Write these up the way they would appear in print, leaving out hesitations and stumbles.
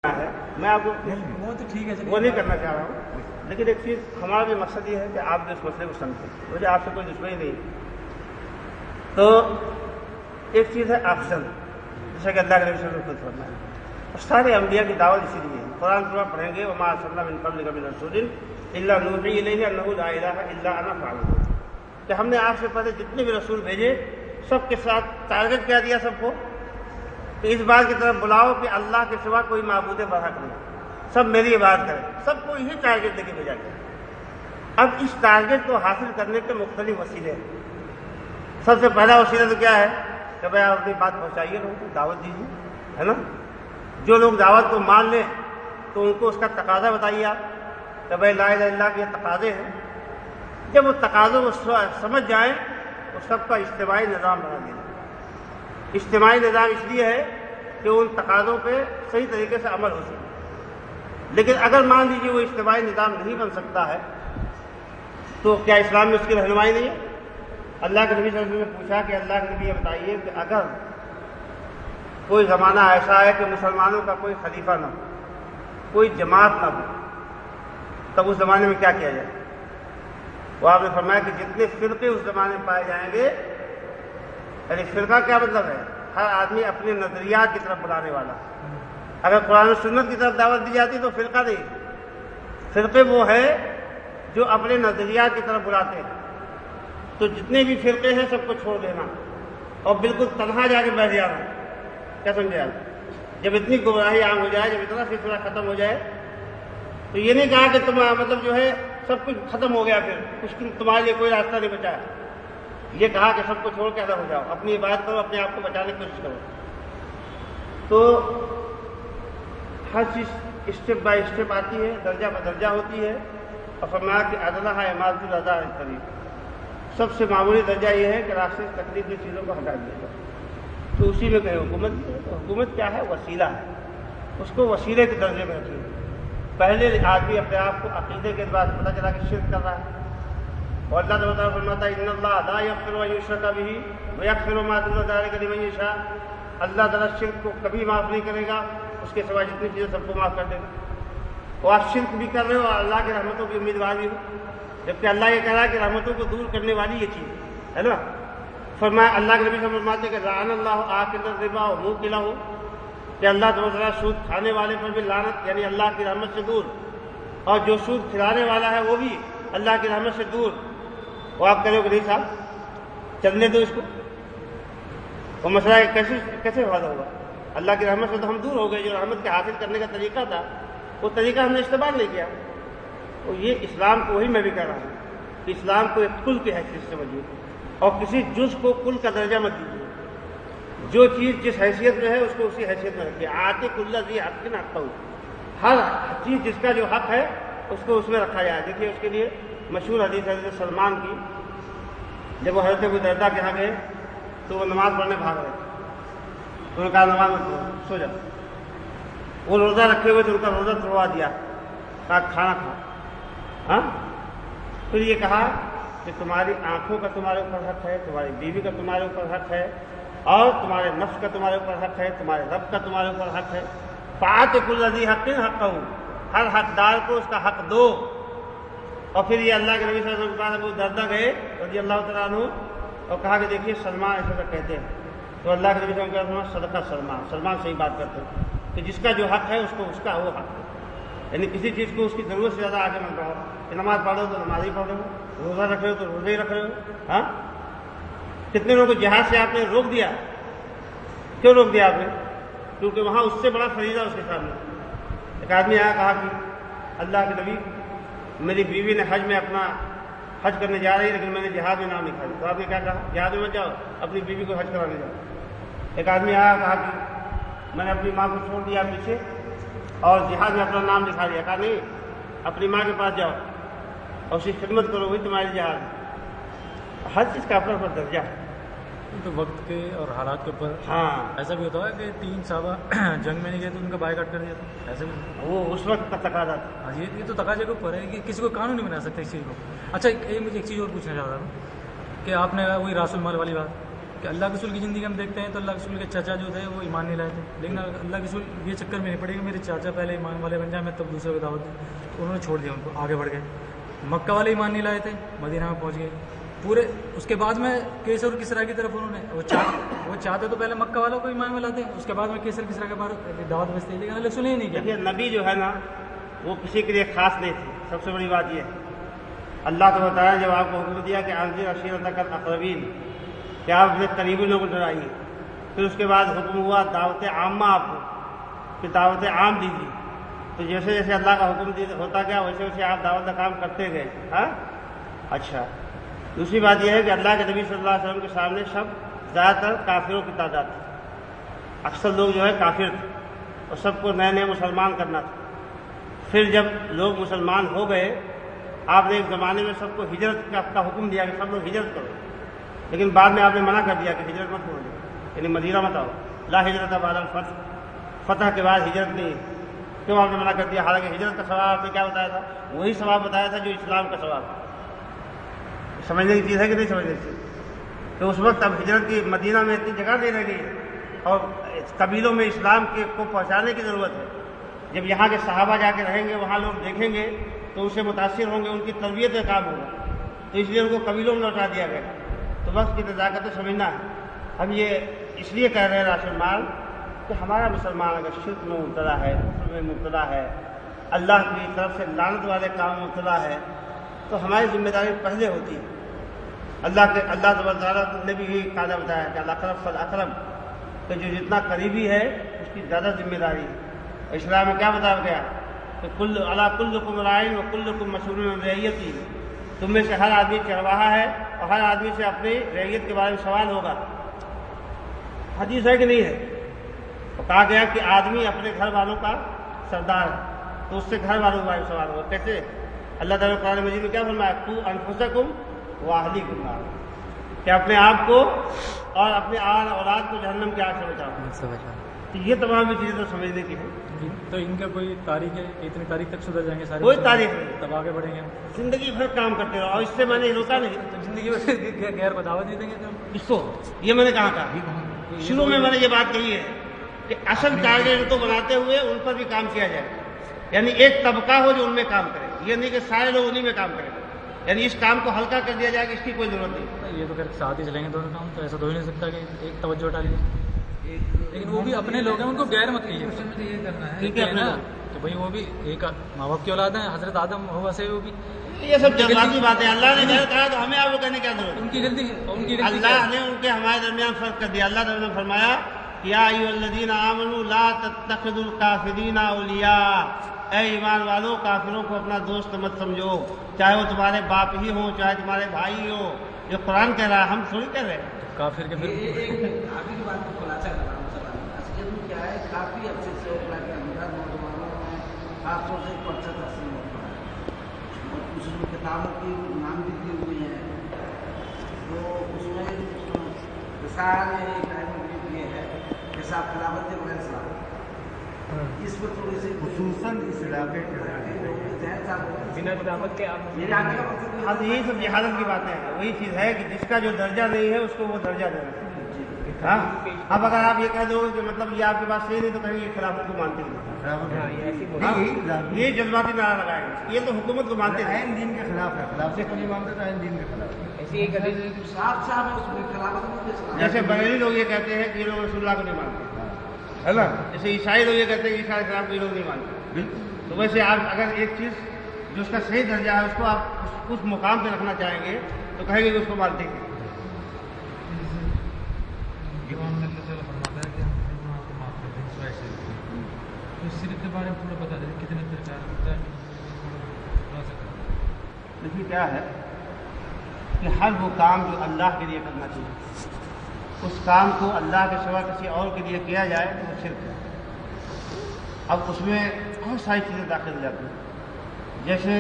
ہے میں آپ کو وہ تو ٹھیک ہے وہ نہیں کرنا چاہ رہا ہوں، لیکن ایک چیز ہمارا بھی مقصد یہ ہے کہ آپ بھی اس مسئلے کو سمجھیں، مجھے آپ سے کوئی دشمنی نہیں۔ تو ایک چیز ہے آپشن، جیسا کہ اللہ کے نبی صلی اللہ علیہ وسلم نے خود فرمایا، اور سارے انبیاء کی دعوت اسی لیے ہے۔ قرآن پڑھیں گے وما ارسلنا من قبلک من رسول الا نوحی الیہ انہ لا الہ الا انا فاعبدون، کہ ہم نے آپ سے پہلے جتنے بھی رسول بھیجے سب کے ساتھ ٹارگٹ کیا دیا سب کو کہ اس بات کی طرف بلاؤ کہ اللہ کے سوا کوئی معبود برحق نہیں، سب میری عبادت کریں، سب کو یہی ٹارگٹ دے کے بھیجا گیا۔ اب اس ٹارگٹ کو حاصل کرنے کے مختلف وسیلے ہیں۔ سب سے پہلا وسیلہ تو کیا ہے کہ بھائی آپ اپنی بات پہنچائیے، لوگوں کو دعوت دیجیے، ہے نا۔ جو لوگ دعوت کو مان لیں تو ان کو اس کا تقاضا بتائیے آپ کہ بھائی لا الہ الا اللہ کے یہ تقاضے ہیں۔ جب وہ تقاضوں کو سمجھ جائیں تو سب کا اجتماعی نظام بنا دیا۔ اجتماعی نظام اس لیے ہے کہ ان تقاضوں پہ صحیح طریقے سے عمل ہو سکے، لیکن اگر مان لیجیے وہ اجتماعی نظام نہیں بن سکتا ہے تو کیا اسلام میں اس کی رہنمائی نہیں ہے؟ اللہ کے نبی صلی اللہ علیہ وسلم نے پوچھا کہ اللہ کے نبی یہ بتائیے کہ اگر کوئی زمانہ ایسا ہے کہ مسلمانوں کا کوئی خلیفہ نہ ہو، کوئی جماعت نہ ہو، تب اس زمانے میں کیا کیا جائے؟ وہ آپ نے فرمایا کہ جتنے فرقے اس زمانے میں پائے جائیں گے، یعنی فرقہ کیا مطلب ہے؟ ہر آدمی اپنے نظریات کی طرف بلانے والا۔ اگر قرآن و سنت کی طرف دعوت دی جاتی تو فرقہ نہیں، فرقے وہ ہے جو اپنے نظریات کی طرف بلاتے ہیں۔ تو جتنے بھی فرقے ہیں سب کو چھوڑ دینا اور بالکل تنہا جا کے بیٹھ جانا۔ کیا سمجھے آپ؟ جب اتنی گمراہی عام ہو جائے، جب اتنا سلسلہ ختم ہو جائے تو یہ نہیں کہا کہ تم مطلب جو ہے سب کچھ ختم ہو گیا، پھر کچھ تمہارے لیے کوئی راستہ نہیں بچا ہے۔ یہ کہا کہ سب کو چھوڑ کے الگ ہو جاؤ، اپنی عبادت کرو، اپنے آپ کو بچانے کی کوشش کرو۔ تو ہر چیز اسٹیپ بائی اسٹیپ آتی ہے، درجہ بدرجہ ہوتی ہے، اور فرمایا کہ ادنیٰ اماطۃ الاذی عن الطریق، سب سے معمولی درجہ یہ ہے کہ راستے سے تکلیف کی چیزوں کو ہٹا دیا جائے۔ تو اسی میں کہیں حکومت کی ہے، تو حکومت کیا ہے؟ وسیلہ ہے، اس کو وسیلے کے درجے میں رکھیے۔ پہلے آدمی اپنے آپ کو عقیدے کے بعد پتہ چلا کہ شرک کر رہا ہے، اور اللہ تعالیٰ فرماتا ہے ان اللہ لا یغفر ان یشرک بہ ویغفر ما دون ذلک لمن یشاء، اللہ تعالیٰ شرک کو کبھی معاف نہیں کرے گا، اس کے سوا جتنی چیزیں سب کو معاف کر دے گا۔ اور آپ شرک بھی کر رہے ہو اور اللہ کی رحمتوں کی امیدوار بھی ہو، جبکہ اللہ یہ کہہ رہا ہے کہ رحمتوں کو دور کرنے والی یہ چیز ہے نا۔ فرمایا اللہ کے نبی صلی اللہ علیہ وسلم فرماتے ہیں کہ لعن اللہ آکل الربا وموکلہ، کہ اللہ تعالیٰ سود کھانے والے پر بھی لعنت، یعنی اللہ کی رحمت سے دور، اور جو سود کھلانے والا ہے وہ بھی اللہ کی رحمت سے دور۔ وہ آپ کہہ رہے ہو کہ نہیں صاحب چلنے دو اس کو، وہ مسئلہ کیسے فائدہ ہوگا؟ اللہ کی رحمت سے تو ہم دور ہو گئے، جو رحمت کے حاصل کرنے کا طریقہ تھا وہ طریقہ ہم نے استعمال نہیں کیا۔ تو یہ اسلام کو، وہی میں بھی کہہ رہا ہوں کہ اسلام کو ایک کل کی حیثیت سے سمجھیے، اور کسی جز کو کل کا درجہ مت دیجیے۔ جو چیز جس حیثیت میں ہے اس کو اسی حیثیت میں رکھیے۔ آتی کل ذی حق حقہ، ہر چیز جس کا جو حق ہے اس کو اس میں رکھا جائے۔ دیکھیے اس کے لیے مشہور حدیث حضرت سلمان کی، جب وہ حضرت ابو درداء کے یہاں گئے تو وہ نماز پڑھنے بھاگ رہے تھے، انہوں نے کہا نماز مت پڑھو، سو جاؤ۔ وہ روزہ رکھے ہوئے تھے، ان کا روزہ توڑوا دیا، کہا کھانا کھاؤ۔ ہاں، پھر یہ کہا کہ تمہاری آنکھوں کا تمہارے اوپر حق ہے، تمہاری بیوی کا تمہارے اوپر حق ہے، اور تمہارے نفس کا تمہارے اوپر حق ہے، تمہارے رب کا تمہارے اوپر حق ہے۔ فآت کل ذی حق حقہ، ہر حقدار کو اس کا حق دو۔ اور پھر یہ اللہ کے نبی صلی اللہ علیہ وسلم کے پاس ابو درداء گئے رضی اللہ تعالیٰ عنہ، اور کہا کہ دیکھیے سلمان ایسا تو کہتے ہیں، تو اللہ کے نبی صلی اللہ علیہ وسلم صدقہ سلمان، سلمان صحیح بات کرتے ہیں کہ جس کا جو حق ہے اس کو اس کا وہ حق ہے، یعنی کسی چیز کو اس کی ضرورت سے زیادہ آگے مت بڑھاؤ کہ نماز پڑھو تو نماز ہی پڑھو، روزہ رکھ رہے ہو تو روزے ہی رکھ رہے ہو۔ ہاں، کتنے لوگوں کو جہاد سے آپ نے روک دیا؟ کیوں روک دیا آپ نے؟ کیونکہ وہاں اس سے بڑا فریضہ اس کے سامنے۔ ایک آدمی آیا، کہا کہ اللہ کے نبی میری بیوی نے حج میں اپنا حج کرنے جا رہی ہے، لیکن میں نے جہاد میں نام لکھا دیا۔ تو آپ نے کیا کہا؟ جہاد میں مت جاؤ، اپنی بیوی کو حج کرانے جاؤ۔ ایک آدمی آیا، کہا کہ میں نے اپنی ماں کو چھوڑ دیا پیچھے اور جہاد میں اپنا نام لکھا دیا۔ کہا نہیں، اپنی ماں کے پاس جاؤ اور اس کی خدمت کرو، وہی تمہاری جہاد۔ ہر چیز کا اپنا اپنا درجہ ہے، تو وقت کے اور حالات کے اوپر۔ ہاں، ایسا بھی ہوتا ہے کہ 3 صحابہ جنگ میں نہیں گئے تو ان کا بائیکاٹ کر دیا تھا، ایسا بھی؟ وہ اس وقت کا تقاضا تھا۔ ہاں، یہ تو تقاضے کے اوپر ہے کہ کسی کو قانون نہیں بنا سکتا اس چیز کو۔ اچھا، مجھے ایک چیز اور پوچھنا چاہ رہا ہوں کہ آپ نے وہی راس المال والی بات کہ اللہ کے رسول کی زندگی ہم دیکھتے ہیں تو اللہ کے رسول کے چاچا جو تھے وہ ایمان نہیں لائے تھے، لیکن اللہ کے رسول یہ چکر میں نہیں پڑے گا میرے چاچا پہلے ایمان والے بن جائیں میں تب دوسرے کو دعوت دوں، تو انہوں نے چھوڑ دیا ان کو، آگے بڑھ گئے۔ مکہ والے ایمان نہیں لائے تھے، مدینہ میں پہنچ گئے پورے، اس کے بعد میں کیسر اور کسرا کی طرف انہوں نے وہ چاہتے تو پہلے مکہ والوں کو ایمان میں لاتے، اس کے بعد میں کیسر کسرا کے بعد دعوت بھیجتے، لیکن اللہ رسول ہی نہیں کیا۔ دیکھیے نبی جو ہے نا وہ کسی کے لیے خاص نہیں تھی، سب سے بڑی بات یہ ہے اللہ کو بتایا جب آپ کو حکم دیا کہ انذر عشیرتک الاقربین کہ آپ اپنے قریبی لوگوں کو ڈرائیے، پھر اس کے بعد حکم ہوا دعوت عامہ آپ کو کہ دعوت عام دیجیے، تو جیسے جیسے اللہ کا حکم ہوتا گیا ویسے ویسے آپ دعوت کا کام کرتے گئے۔ ہاں اچھا، دوسری بات یہ ہے کہ اللہ کے نبی صلی اللہ علیہ وسلم کے سامنے سب زیادہ تر کافروں کی تعداد تھی، اکثر لوگ جو ہے کافر تھے اور سب کو نئے نئے مسلمان کرنا تھا۔ پھر جب لوگ مسلمان ہو گئے آپ نے ایک زمانے میں سب کو ہجرت کا حکم دیا کہ سب لوگ ہجرت کرو، لیکن بعد میں آپ نے منع کر دیا کہ ہجرت مت کرو، یعنی مدینہ مت آؤ، لا ہجرت بعد الفتح، فتح کے بعد ہجرت نہیں ہے۔ کیوں آپ نے منع کر دیا؟ حالانکہ ہجرت کا ثواب آپ نے کیا بتایا تھا؟ وہی ثواب بتایا تھا جو اسلام کا ثواب ہے۔ سمجھنے کی چیز ہے کہ نہیں سمجھنے کی چیز؟ تو اس وقت اب ہجرت کی مدینہ میں اتنی جگہ نہیں رہ گئی ہے اور قبیلوں میں اسلام کو پہنچانے کی ضرورت ہے۔ جب یہاں کے صحابہ جا کے رہیں گے وہاں لوگ دیکھیں گے تو ان سے متاثر ہوں گے، ان کی تربیت کا کام ہوگا، تو اس لیے ان کو قبیلوں میں لوٹا دیا گیا۔ تو وقت کی نزاکت تو سمجھنا ہے۔ ہم یہ اس لیے کہہ رہے ہیں راشد مال کہ ہمارا مسلمان اگر شرک میں مبتلا ہے، کفر میں مبتلا ہے، اللہ کی طرف سے لعنت والے کام میں مبتلا ہے، تو ہماری ذمہ داری پہلے ہوتی ہے۔ اللہ تبارک تعالیٰ نے بھی یہی قاعدہ بتایا ہے کہ الاقرب فالاقرب، کہ جو جتنا قریبی ہے اس کی زیادہ ذمہ داری ہے۔ اسلام میں کیا بتایا گیا کہ کلکم راعٍ وکلکم مسئول عن رعیتہ، تم میں سے ہر آدمی چرواہا ہے اور ہر آدمی سے اپنی رعیت کے بارے میں سوال ہوگا۔ حدیث ہے کہ نہیں ہے؟ تو کہا گیا کہ آدمی اپنے گھر والوں کا سردار ہے تو اس سے گھر والوں کے بارے میں سوال ہوگا۔ کیسے؟ اللہ تعالیٰ نے قرآن مجید میں کیا فرمایا؟ قوا انفسکم واہلیکم نارا، کہ اپنے آپ کو اور اپنے اولاد کو جہنم کی آگ سے بچاؤ۔ تو یہ تمام چیزیں تو سمجھنے کی ہیں۔ تو ان کا کوئی تاریخ ہے کہ اتنی تاریخ تک سدھر جائیں گے سارے؟ کوئی تاریخ نہیں، تب آگے بڑھیں گے، زندگی بھر کام کرتے رہو، اور اس سے میں نے روکا نہیں۔ تو زندگی میں غیر کو دعوت دے دیں گے تو اس کو یہ میں نے کہا شروع میں نے یہ بات کہی ہے کہ اصل ٹارگیٹ کو بناتے ہوئے ان پر بھی کام کیا جائے، یعنی ایک طبقہ ہو جو ان میں کام کرے، یہ نہیں کہ سارے لوگ انہیں میں کام کریں، یعنی اس کام کو ہلکا کر دیا جائے کہ اس کی کوئی ضرورت نہیں۔ یہ تو پھر ساتھ ہی چلیں گے دونوں کام، تو ایسا تو ہی نہیں سکتا کہ ایک توجہ ڈالیے، لیکن وہ بھی اپنے لوگ ہیں ان کو غیر مت کیجیے، ٹھیک ہے نا؟ تو بھائی وہ بھی ایک ماں باپ کی اولاد ہیں، حضرت آدم ہوا سے وہ بھی، یہ سب جذباتی باتیں اللہ نے کہا تو ہمیں آپ کو کہنے کی کیا ضرورت ہے؟ ان کی غلطی ہے، اللہ نے ان کے ہمارے درمیان فرق کر دیا۔ اللہ تعالیٰ نے فرمایا یا ایھا الذین آمنوا لا تتخذوا الکافرین اولیاء، اے ایمان والو کافروں کو اپنا دوست مت سمجھو، چاہے وہ تمہارے باپ ہی ہوں چاہے تمہارے بھائی ہو۔ یہ قرآن کہہ رہا ہے، ہم تھوڑی کہہ رہے ہیں۔ کافر کے پھر آگے کی بات کو خلاصہ کر رہا ہوں۔ اصلیت میں کیا ہے، کافی عرصے سے اوپر کے اندر نوجوانوں میں خاص طور سے پرچہ تقسیم ہوتا ہے اور کچھ کتابوں کی نام بھی دی ہوئی ہیں، تو اس میں رسالہ یہ ہے کہ صاحب خلافت کے بغیر صلاح، اس پر تھوڑی سی خصوصاً اس علاقے کے بنا خلافت کے آپ میرے آگے کا مقصد اب یہی سب جہالت کی باتیں ہیں، وہی چیز ہے کہ جس کا جو درجہ نہیں ہے اس کو وہ درجہ دینا ہے۔ ہاں اب اگر آپ یہ کہہ دو کہ مطلب یہ آپ کے پاس صحیح نہیں تو کہیں گے خلافت کو مانتے نہیں، یہ جذباتی نعرہ لگائے گا، یہ تو حکومت کو مانتے ہیں، دین کے خلاف ہے، خلافت کو نہیں مانتے تو دین کے خلاف ہے۔ ایسی ایک حدیث صاف صاف ہے، اس میں خلافت کو جیسے بریلی لوگ یہ کہتے ہیں کہ یہ لوگ رسول اللہ کو نہیں مانتے، ہے نا؟ جیسے عیسائی لوگ یہ کہتے ہیں کہ عیسائی اسلام کو یہ لوگ نہیں مانتے۔ تو ویسے آپ اگر ایک چیز جو اس کا صحیح درجہ ہے اس کو آپ اس مقام پہ رکھنا چاہیں گے تو کہیں گے کہ اس کو مانتے ہیں۔ دیکھیے کیا ہے کہ ہر وہ کام جو اللہ کے لیے کرنا چاہیے اس کام کو اللہ کے سوا کسی اور کے لیے کیا جائے تو وہ شرک ہے۔ اب اس میں بہت ساری چیزیں داخل ہو جاتی ہیں، جیسے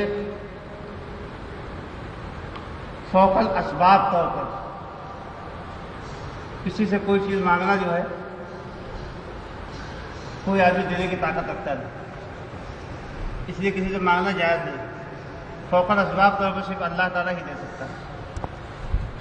فوق الاسباب طور پر کسی سے کوئی چیز مانگنا جو ہے کوئی آدمی دینے کی طاقت رکھتا نہیں، اس لیے کسی سے مانگنا جائز نہیں۔ فوق الاسباب طور پر صرف اللہ تعالیٰ ہی دے سکتا ہے۔